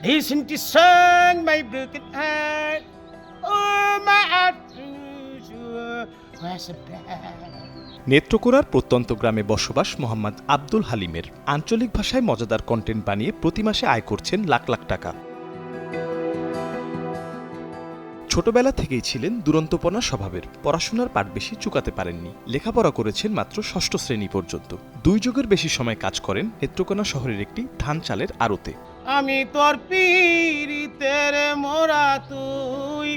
Listen to song, my broken heart. Oh, my heart was a bad. নেত্রকোনার প্রত্যন্ত গ্রামে বসবাস মোহাম্মদ আব্দুল হালিমের। আঞ্চলিক ভাষায় মজাদার কন্টেন্ট বানিয়ে প্রতি মাসে আয় করছেন লাখ লাখ টাকা। ছোটবেলা থেকেই ছিলেন দুরন্তপনা স্বভাবের। পড়াশোনার পাঠ বেশি চুকাতে পারেননি। লেখাপড়া করেছেন মাত্র ষষ্ঠ শ্রেণী পর্যন্ত। 2 যুগের বেশি সময় কাজ করেন নেত্রকোনা শহরের একটি ধান চালের আড়তে। আমি তোর পীড়িতের মোরা তুই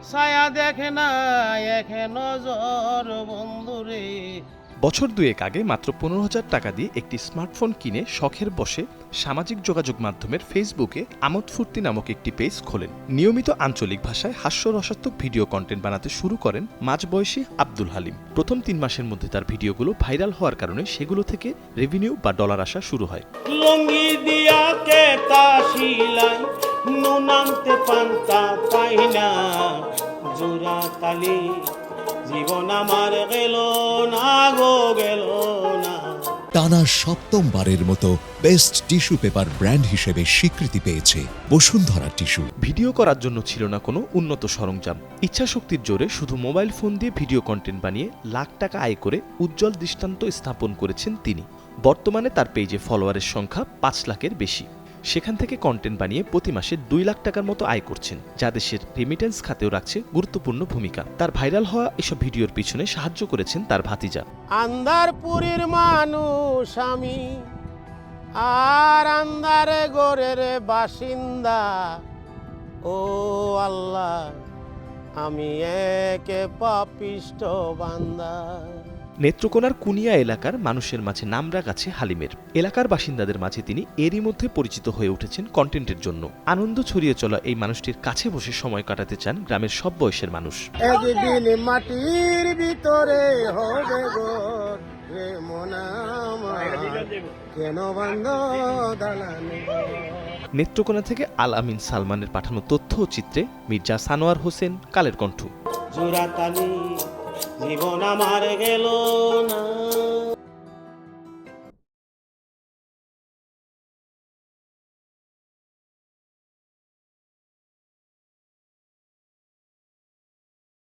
ছায়া দেখে না এখনো জ্বর বন্ধুরে। বছর 2 আগে মাত্র 15,000 টাকা দিয়ে একটি স্মার্টফোন কিনে শখের বশে সামাজিক যোগাযোগ মাধ্যমের ফেসবুকে আমোদ ফুর্তি নামক একটি পেজ খোলেন। নিয়মিত আঞ্চলিক ভাষায় হাস্যরসাত্মক ভিডিও কন্টেন্ট বানাতে শুরু করেন মাঝবয়সী আব্দুল হালিম। প্রথম 3 মাসের মধ্যে তার ভিডিওগুলো ভাইরাল হওয়ার কারণে সেগুলো থেকে রেভিনিউ বা ডলার আসা শুরু হয়। লঙ্গি দিয়া কেতা শিলাই নুনান্তে পান্তা পাই না জোড়া তালি জীবন আমার গেল না গো গেল না। টানা 7মবারের মতো বেস্ট টিস্যু পেপার ব্র্যান্ড হিসেবে স্বীকৃতি পেয়েছে বসুন্ধরা টিস্যু। ভিডিও করার জন্য ছিল না কোনো উন্নত সরঞ্জাম। ইচ্ছাশক্তির জোরে শুধু মোবাইল ফোন দিয়ে ভিডিও কন্টেন্ট বানিয়ে লাখ টাকা আয় করে উজ্জ্বল দৃষ্টান্ত স্থাপন করেছেন তিনি। বর্তমানে তার পেজে ফলোয়ারের সংখ্যা 5 লাখের বেশি। সেখান থেকে কন্টেন্ট বানিয়ে প্রতি মাসে 2 লাখ টাকার মতো আয় করছেন, যা দেশের রেমিটেন্স খাতেও রাখছে গুরুত্বপূর্ণ ভূমিকা। তার ভাইরাল হওয়া এসব ভিডিওর পিছনে সাহায্য করেছেন তার ভাতিজা। আন্দারপুরের মানুষ আমি আর আন্দারে গোরের বাসিন্দা। ও আল্লাহ আমি একে পাপিষ্ট বান্দা। নেত্রকোনার কুনিয়া এলাকার মানুষের মাঝে নামডাক আছে হালিমের। এলাকার বাসিন্দাদের মাঝে তিনি এরই মধ্যে পরিচিত হয়ে উঠেছেন কন্টেন্টের জন্য। আনন্দ ছড়িয়ে চলা এই মানুষটির কাছে বসে সময় কাটাতে চান গ্রামের সব বয়সের মানুষ। একদিন মাটির ভিতরে হবে ঘর রে মন আমার, কেন বান্ধ দালানে। নেত্রকোনা থেকে আল আমিন সালমানের পাঠানো তথ্য ও চিত্রে মির্জা সানোয়ার হোসেন, কালের কণ্ঠ। জোড়াতালি জীবন আমার গেল না।